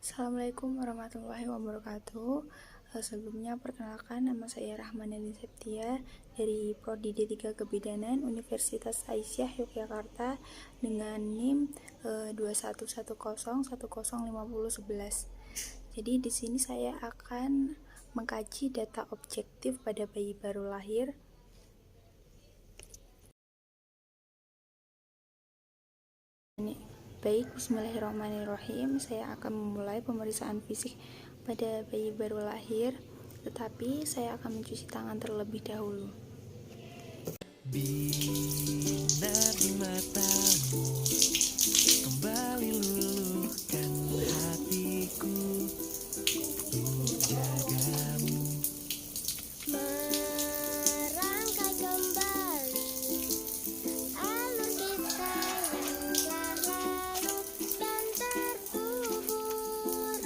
Assalamualaikum warahmatullahi wabarakatuh. Sebelumnya perkenalkan, nama saya Rahmanani Septia dari Prodi D3 Kebidanan Universitas Aisyah Yogyakarta dengan NIM 2110105011. Jadi di sini saya akan mengkaji data objektif pada bayi baru lahir. Baik, bismillahirrahmanirrahim. Saya akan memulai pemeriksaan fisik pada bayi baru lahir, tetapi saya akan mencuci tangan terlebih dahulu. Binar di matamu, kembali luluhkan hatiku untuk jagamu. Merangkai kembali alur kita yang telah lalu dan terkubur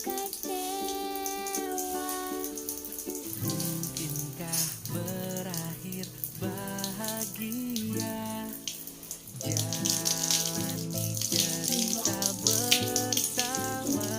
kecewa. Mungkinkah berakhir bahagia, jalani cerita bersama.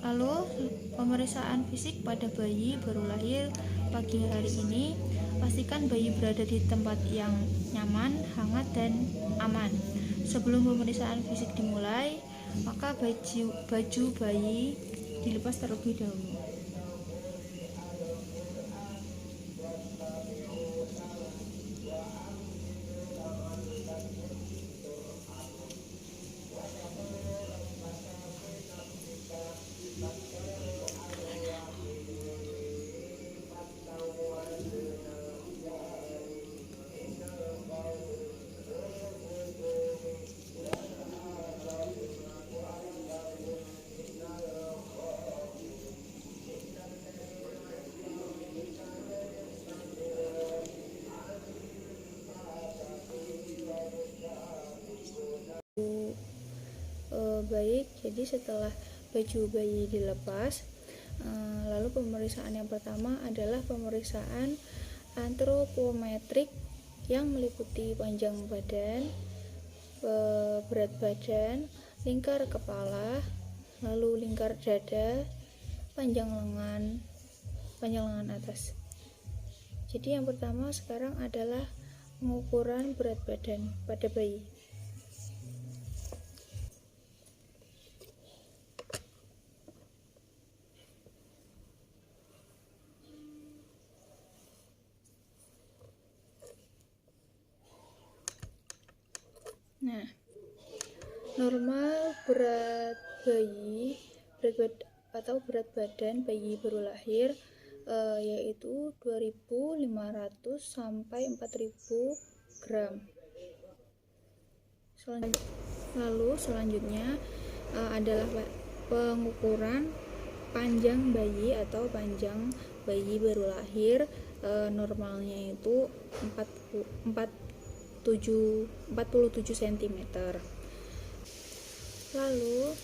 Lalu pemeriksaan fisik pada bayi baru lahir pagi hari ini. Pastikan bayi berada di tempat yang nyaman, hangat, dan aman. Sebelum pemeriksaan fisik dimulai, maka baju bayi dilepas terlebih dahulu. Baik, jadi setelah baju bayi dilepas, lalu pemeriksaan yang pertama adalah pemeriksaan antropometrik yang meliputi panjang badan, berat badan, lingkar kepala, lalu lingkar dada, panjang lengan atas. Jadi yang pertama sekarang adalah pengukuran berat badan pada bayi. Nah, normal berat badan bayi baru lahir yaitu 2.500 sampai 4.000 gram. Lalu selanjutnya adalah pengukuran panjang bayi atau panjang bayi baru lahir. Normalnya itu 47 cm. Lalu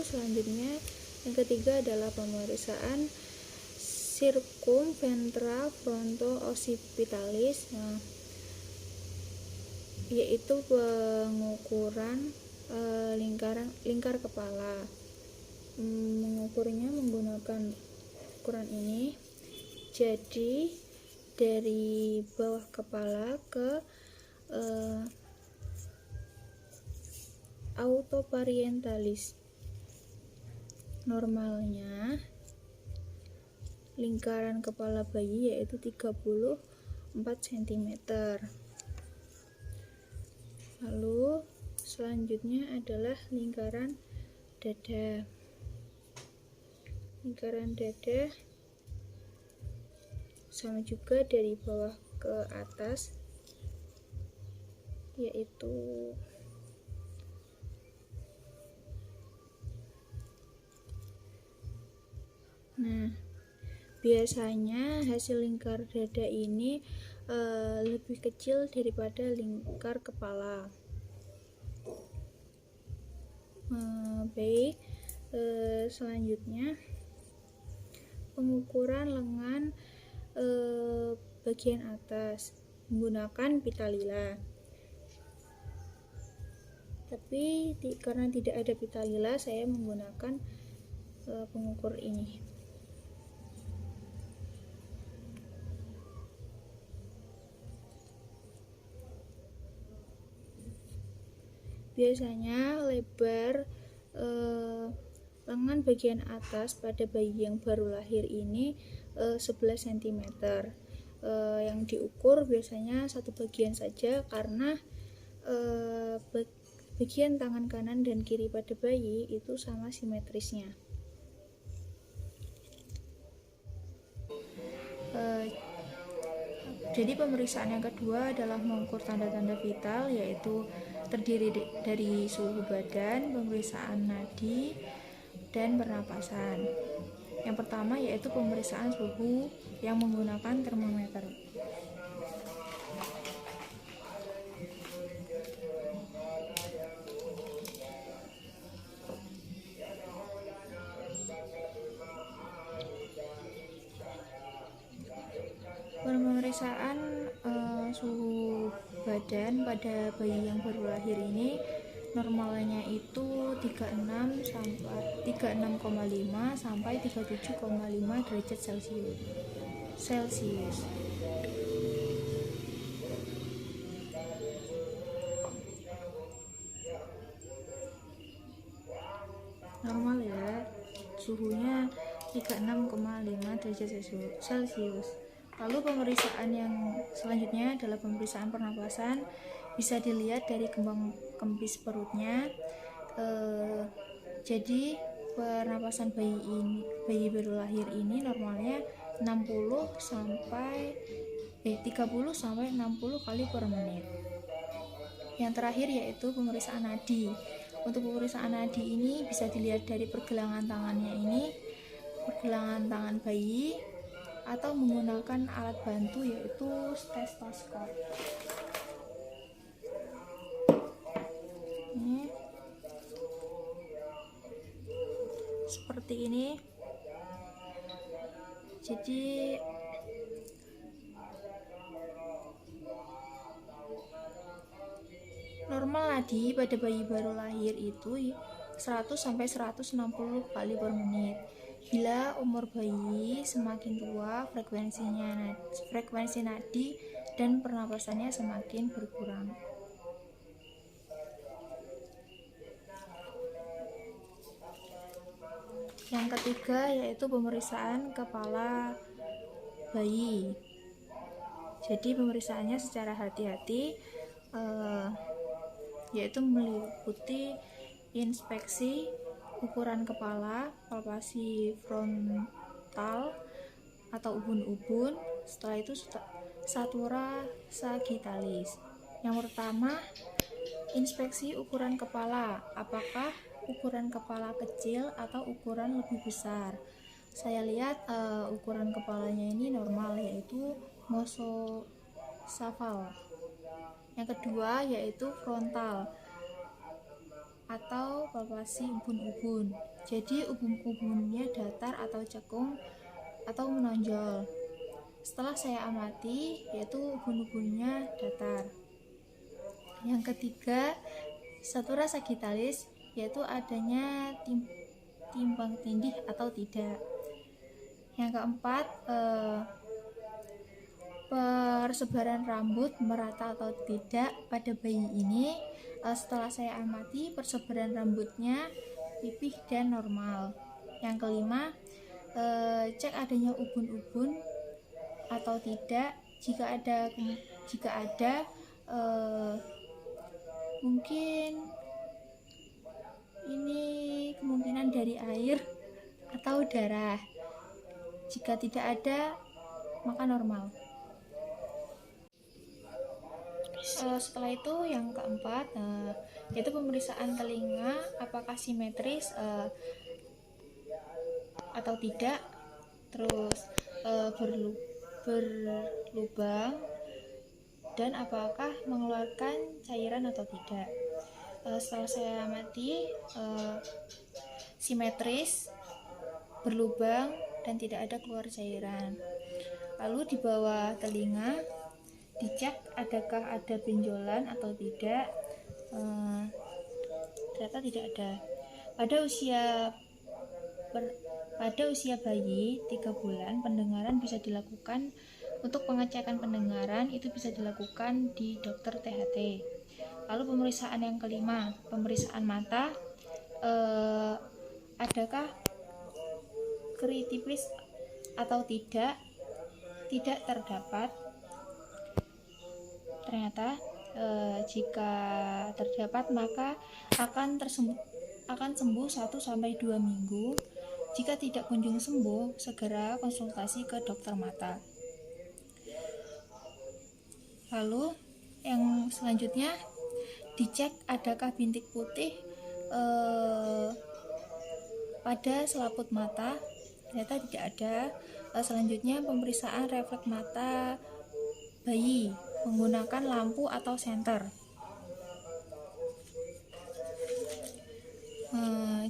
selanjutnya yang ketiga adalah pemeriksaan circumventral fronto-occipitalis, yaitu pengukuran lingkar kepala. Mengukurnya menggunakan ukuran ini, jadi dari bawah kepala ke autoparientalis. Normalnya lingkaran kepala bayi yaitu 34 cm. Lalu selanjutnya adalah lingkaran dada. Lingkaran dada sama juga dari bawah ke atas, yaitu biasanya hasil lingkar dada ini lebih kecil daripada lingkar kepala. Baik, selanjutnya pengukuran lengan bagian atas menggunakan pita lila. Tapi karena tidak ada pita lila, saya menggunakan pengukur ini. Biasanya lebar lengan bagian atas pada bayi yang baru lahir ini 11 cm. Yang diukur biasanya satu bagian saja, karena bagian tangan kanan dan kiri pada bayi itu sama simetrisnya. Jadi pemeriksaan yang kedua adalah mengukur tanda-tanda vital, yaitu terdiri dari suhu badan, pemeriksaan nadi, dan pernapasan. Yang pertama yaitu pemeriksaan suhu yang menggunakan termometer. Pemeriksaan suhu badan pada bayi yang baru lahir ini normalnya itu 36,5 sampai 37,5 derajat Celcius. Normal ya, suhunya 36,5 derajat Celcius. Lalu pemeriksaan yang selanjutnya adalah pemeriksaan pernapasan. Bisa dilihat dari kembang kempis perutnya. Jadi pernapasan bayi baru lahir ini normalnya 30 sampai 60 kali per menit. Yang terakhir yaitu pemeriksaan nadi. Untuk pemeriksaan nadi ini bisa dilihat dari pergelangan tangannya ini, pergelangan tangan bayi, atau menggunakan alat bantu yaitu stetoskop. Ini seperti ini. Jadi normal nadi pada bayi baru lahir itu 100 sampai 160 kali per menit. Bila umur bayi semakin tua, frekuensi nadi dan pernapasannya semakin berkurang. Yang ketiga yaitu pemeriksaan kepala bayi. Jadi pemeriksaannya secara hati-hati, yaitu meliputi inspeksi ukuran kepala, palpasi frontal atau ubun-ubun. Setelah itu statura sagittalis. Yang pertama, inspeksi ukuran kepala. Apakah ukuran kepala kecil atau ukuran lebih besar? Saya lihat ukuran kepalanya ini normal, yaitu mososaval. Yang kedua yaitu frontal atau palpasi ubun-ubun. Jadi ubun-ubunnya datar atau cekung atau menonjol. Setelah saya amati, yaitu ubun-ubunnya datar. Yang ketiga, statura sagittalis, yaitu adanya timbang tindih atau tidak. Yang keempat, persebaran rambut merata atau tidak pada bayi ini. Setelah saya amati, persebaran rambutnya pipih dan normal. Yang kelima, cek adanya ubun-ubun atau tidak. Jika ada, mungkin ini kemungkinan kemungkinan dari air atau darah. Jika tidak ada, maka normal. Setelah itu yang keempat, yaitu pemeriksaan telinga, apakah simetris atau tidak, terus berlubang, dan apakah mengeluarkan cairan atau tidak. Setelah saya amati, simetris, berlubang, dan tidak ada keluar cairan. Lalu di bawah telinga dicek adakah ada benjolan atau tidak. Ternyata tidak ada. Pada usia bayi 3 bulan, pendengaran bisa dilakukan. Untuk pengecekan pendengaran itu bisa dilakukan di dokter THT. Lalu pemeriksaan yang kelima, pemeriksaan mata, adakah keritipis atau tidak terdapat. Ternyata jika terdapat maka akan sembuh 1-2 minggu. Jika tidak kunjung sembuh, segera konsultasi ke dokter mata. Lalu yang selanjutnya dicek adakah bintik putih pada selaput mata. Ternyata tidak ada. Selanjutnya pemeriksaan refleks mata bayi menggunakan lampu atau senter.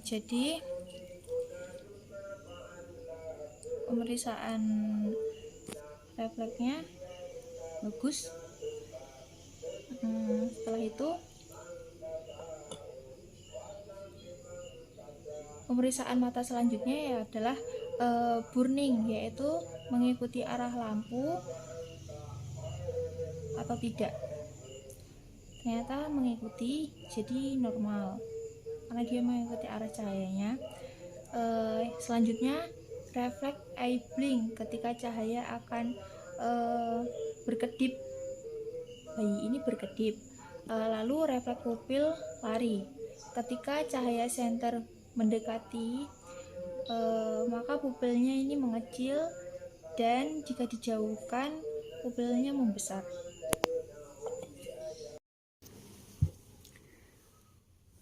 Jadi pemeriksaan refleksnya bagus. Setelah itu pemeriksaan mata selanjutnya adalah burning, yaitu mengikuti arah lampu atau tidak. Ternyata mengikuti, jadi normal karena dia mengikuti arah cahayanya. Selanjutnya refleks eye blink, ketika cahaya akan berkedip, bayi ini berkedip. Lalu refleks pupil lari, ketika cahaya senter mendekati, maka pupilnya ini mengecil, dan jika dijauhkan pupilnya membesar.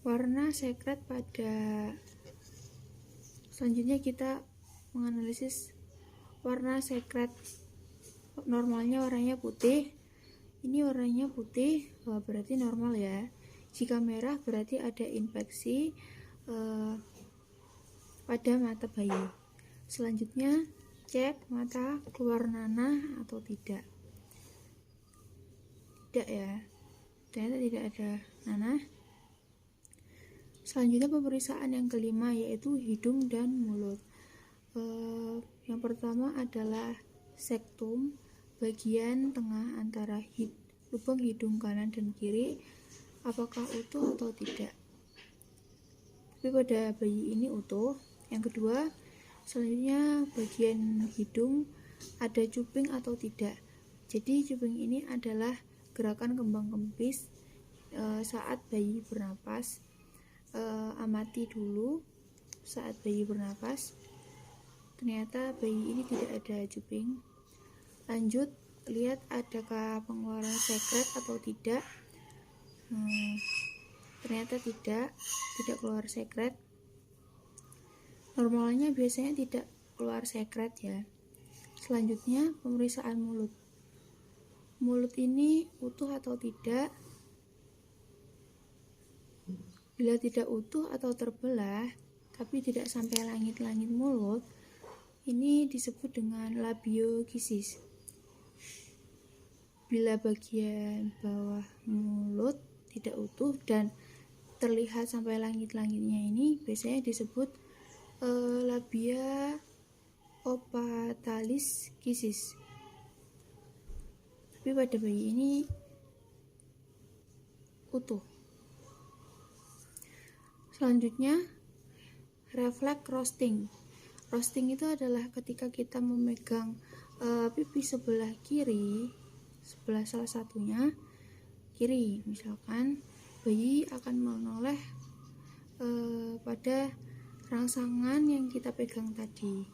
Warna sekret pada selanjutnya kita menganalisis warna sekret. Normalnya warnanya putih. Ini warnanya putih, berarti normal ya. Jika merah berarti ada infeksi pada mata bayi. Selanjutnya cek mata keluar nanah atau tidak. Tidak ya, ternyata tidak ada nanah. Selanjutnya pemeriksaan yang kelima, yaitu hidung dan mulut. Yang pertama adalah sektum, bagian tengah antara lubang hidung kanan dan kiri, apakah utuh atau tidak. Tapi pada bayi ini utuh. Yang kedua, selanjutnya bagian hidung ada cuping atau tidak. Jadi cuping ini adalah gerakan kembang kempis saat bayi bernapas. Amati dulu saat bayi bernapas. Ternyata bayi ini tidak ada cuping. Lanjut, lihat adakah pengeluaran sekret atau tidak. Ternyata tidak keluar sekret. Normalnya biasanya tidak keluar sekret ya. Selanjutnya pemeriksaan mulut. Mulut ini utuh atau tidak. Bila tidak utuh atau terbelah, tapi tidak sampai langit-langit mulut, ini disebut dengan labiokisis. Bila bagian bawah mulut tidak utuh dan terlihat sampai langit-langitnya, ini biasanya disebut labia opatalis kisis. Tapi pada bayi ini utuh. Selanjutnya refleks roasting. Roasting itu adalah ketika kita memegang pipi sebelah kiri, sebelah salah satunya kiri, misalkan bayi akan menoleh pada rangsangan yang kita pegang tadi.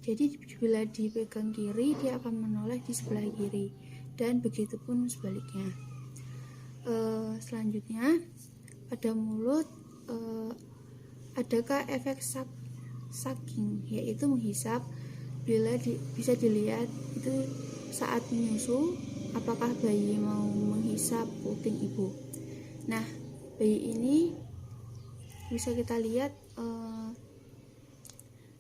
Jadi bila dipegang kiri, dia akan menoleh di sebelah kiri, dan begitu pun sebaliknya. Selanjutnya, pada mulut adakah efek sucking, yaitu menghisap. Bila bisa dilihat itu saat menyusu, apakah bayi mau menghisap puting ibu. Nah, bayi ini bisa kita lihat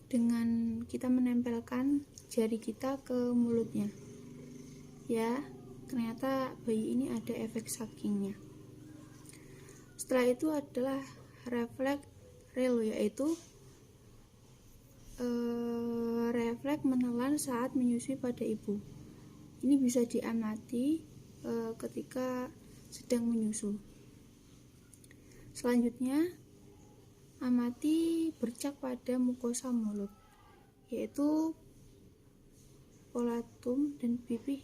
dengan kita menempelkan jari kita ke mulutnya. Ya, ternyata bayi ini ada efek suckingnya. Setelah itu adalah refleks relo, yaitu refleks menelan saat menyusui pada ibu. Ini bisa diamati ketika sedang menyusu. Selanjutnya, amati bercak pada mukosa mulut, yaitu palatum dan pipih,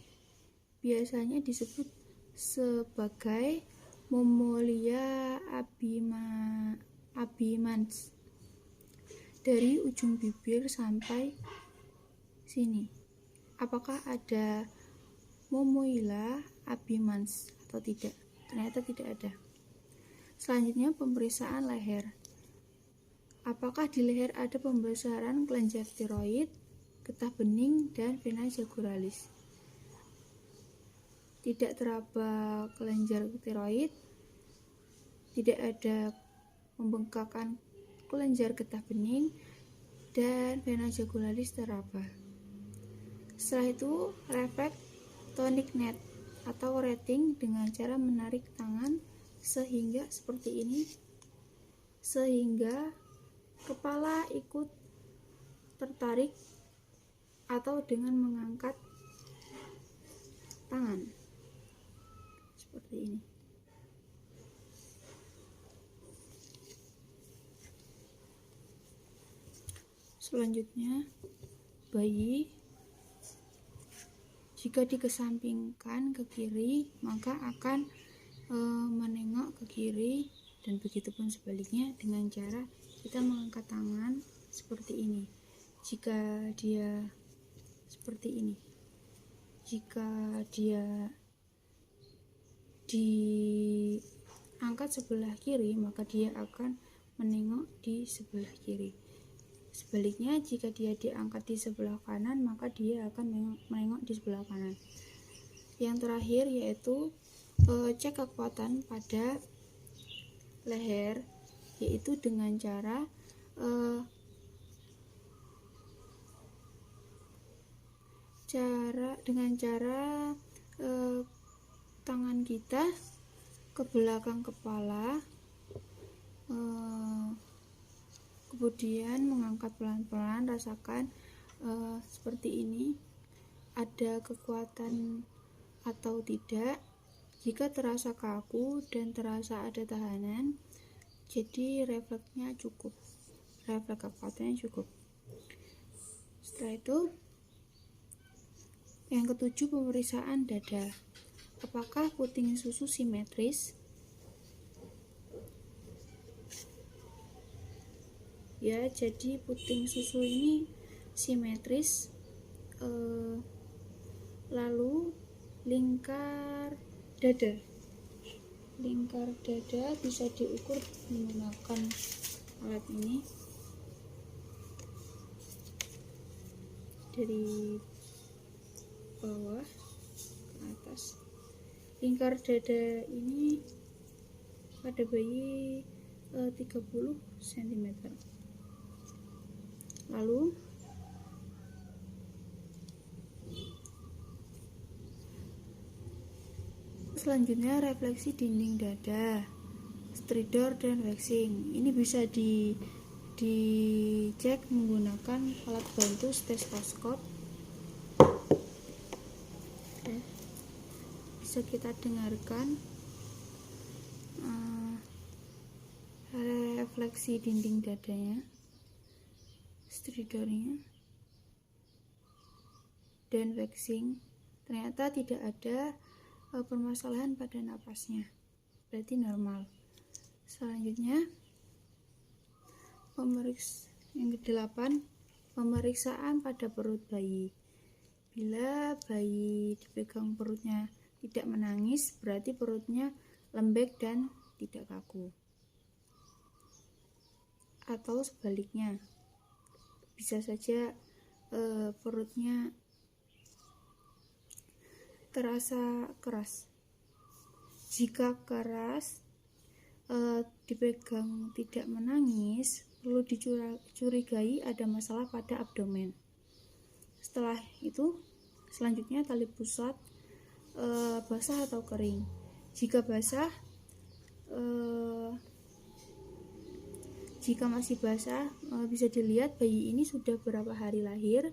biasanya disebut sebagai Mommolia abimans, dari ujung bibir sampai sini. Apakah ada Mommoila abimans atau tidak? Ternyata tidak ada. Selanjutnya, pemeriksaan leher. Apakah di leher ada pembesaran kelenjar tiroid, getah bening, dan vena jugularis? Tidak teraba kelenjar tiroid, tidak ada pembengkakan kelenjar getah bening, dan vena jugularis teraba. Setelah itu, refleks tonic net atau rating dengan cara menarik tangan sehingga seperti ini, sehingga kepala ikut tertarik, atau dengan mengangkat tangan seperti ini. Selanjutnya, bayi jika dikesampingkan ke kiri maka akan menengok ke kiri, dan begitu pun sebaliknya dengan cara kita mengangkat tangan seperti ini. Jika dia seperti ini, jika dia diangkat sebelah kiri maka dia akan menengok di sebelah kiri. Sebaliknya, jika dia diangkat di sebelah kanan maka dia akan menengok di sebelah kanan. Yang terakhir yaitu cek kekuatan pada leher, yaitu dengan cara tangan kita ke belakang kepala, kemudian mengangkat pelan-pelan, rasakan seperti ini, ada kekuatan atau tidak. Jika terasa kaku dan terasa ada tahanan, jadi refleksnya cukup, refleks kekuatannya cukup. Setelah itu, yang ketujuh, pemeriksaan dada. Apakah puting susu simetris? Ya, jadi puting susu ini simetris. Lalu lingkar dada bisa diukur menggunakan alat ini. Dari bawah ke atas, lingkar dada ini pada bayi 30 cm. Lalu selanjutnya, refleksi dinding dada, stridor, dan waxing. Ini bisa dicek menggunakan alat bantu stetoskop. Bisa kita dengarkan refleksi dinding dadanya, stridornya, dan waxing. Ternyata tidak ada permasalahan pada napasnya, berarti normal. Selanjutnya, Yang kedelapan, pemeriksaan pada perut bayi. Bila bayi dipegang perutnya tidak menangis, berarti perutnya lembek dan tidak kaku. Atau sebaliknya, bisa saja perutnya terasa keras. Jika keras, dipegang tidak menangis, perlu dicurigai ada masalah pada abdomen. Setelah itu, selanjutnya tali pusat basah atau kering. Jika basah, jika masih basah, bisa dilihat bayi ini sudah berapa hari lahir.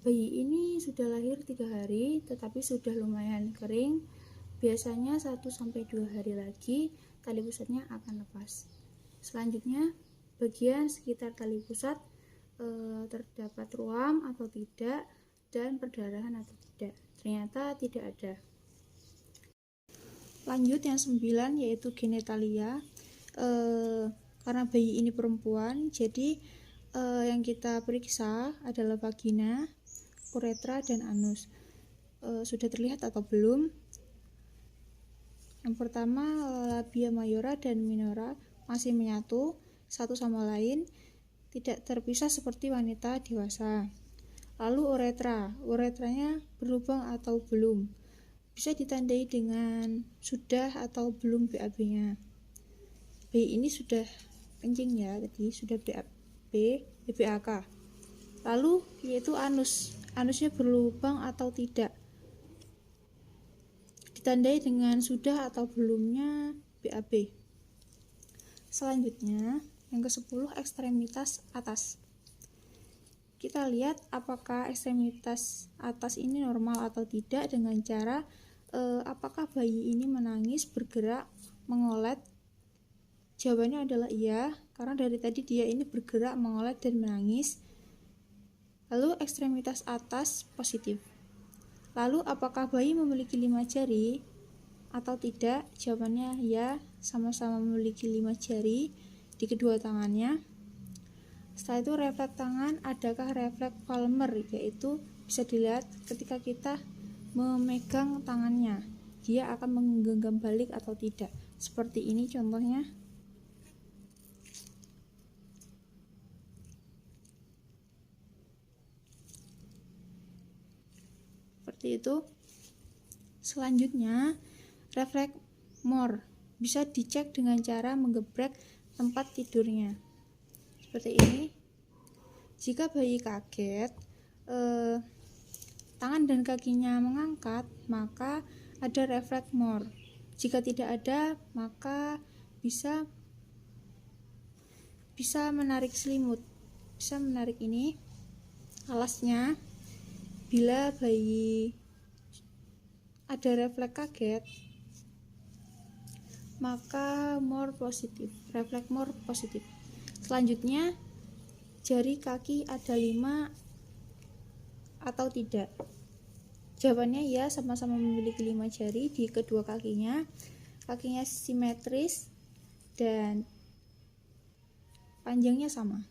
Bayi ini sudah lahir 3 hari, tetapi sudah lumayan kering. Biasanya 1-2 hari lagi tali pusatnya akan lepas. Selanjutnya, bagian sekitar tali pusat terdapat ruam atau tidak, dan perdarahan atau tidak. Ternyata tidak ada. Lanjut yang 9, yaitu genitalia. Karena bayi ini perempuan, jadi yang kita periksa adalah vagina, uretra, dan anus. Sudah terlihat atau belum? Yang pertama, labia mayora dan minora masih menyatu satu sama lain, tidak terpisah seperti wanita dewasa. Lalu uretranya berlubang atau belum, bisa ditandai dengan sudah atau belum BAB-nya. Bayi ini sudah kencing ya, tadi sudah BAK. Lalu yaitu anusnya berlubang atau tidak, ditandai dengan sudah atau belumnya BAB. Selanjutnya, yang ke-10, ekstremitas atas. Kita lihat apakah ekstremitas atas ini normal atau tidak dengan cara apakah bayi ini menangis, bergerak, mengolet. Jawabannya adalah iya, karena dari tadi dia ini bergerak, mengolet, dan menangis. Lalu ekstremitas atas positif. Lalu apakah bayi memiliki 5 jari atau tidak? Jawabannya ya, sama-sama memiliki 5 jari di kedua tangannya. Setelah itu refleks tangan, adakah refleks palmer, yaitu bisa dilihat ketika kita memegang tangannya, dia akan menggenggam balik atau tidak. Seperti ini contohnya. Seperti itu. Selanjutnya, refleks more bisa dicek dengan cara menggeprek tempat tidurnya. Seperti ini. Jika bayi kaget, tangan dan kakinya mengangkat, maka ada refleks more. Jika tidak ada, maka bisa menarik selimut, bisa menarik ini alasnya. Bila bayi ada refleks kaget, maka refleks more positif. Selanjutnya, jari kaki ada 5 atau tidak. Jawabannya ya, sama-sama memiliki 5 jari di kedua kakinya. Kakinya simetris dan panjangnya sama.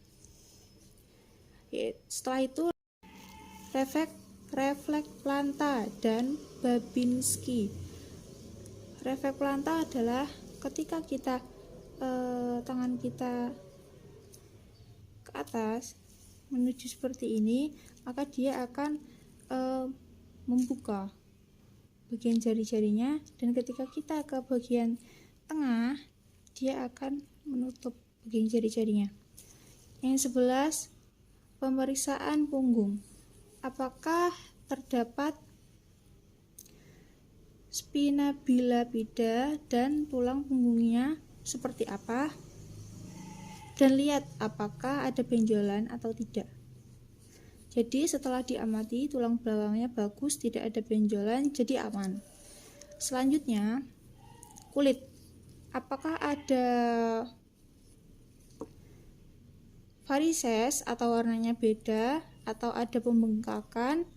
Setelah itu, refleks planta dan Babinski. Refleks planta adalah ketika kita tangan kita ke atas menuju seperti ini, maka dia akan membuka bagian jari-jarinya, dan ketika kita ke bagian tengah, dia akan menutup bagian jari-jarinya. Yang 11, pemeriksaan punggung. Apakah terdapat spina bifida dan tulang punggungnya seperti apa? Dan lihat apakah ada benjolan atau tidak. Jadi setelah diamati, tulang belakangnya bagus, tidak ada benjolan, jadi aman. Selanjutnya, kulit. Apakah ada varises atau warnanya beda, atau ada pembengkakan,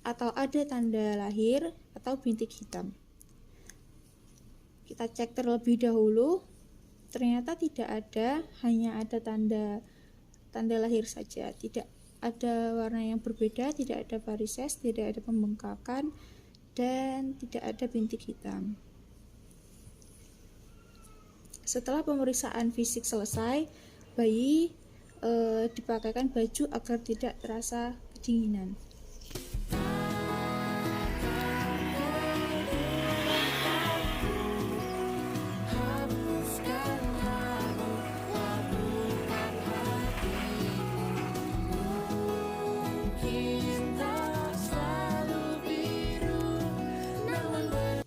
atau ada tanda lahir, atau bintik hitam. Kita cek terlebih dahulu. ternyata tidak ada, hanya ada tanda lahir saja, tidak ada warna yang berbeda, tidak ada varises, tidak ada pembengkakan, dan tidak ada bintik hitam. Setelah pemeriksaan fisik selesai, bayi dipakaikan baju agar tidak terasa kedinginan.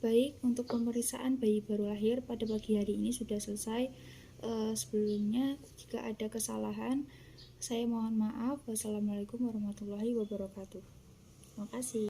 Baik, untuk pemeriksaan bayi baru lahir pada pagi hari ini sudah selesai. Sebelumnya, jika ada kesalahan, saya mohon maaf. Wassalamualaikum warahmatullahi wabarakatuh. Terima kasih.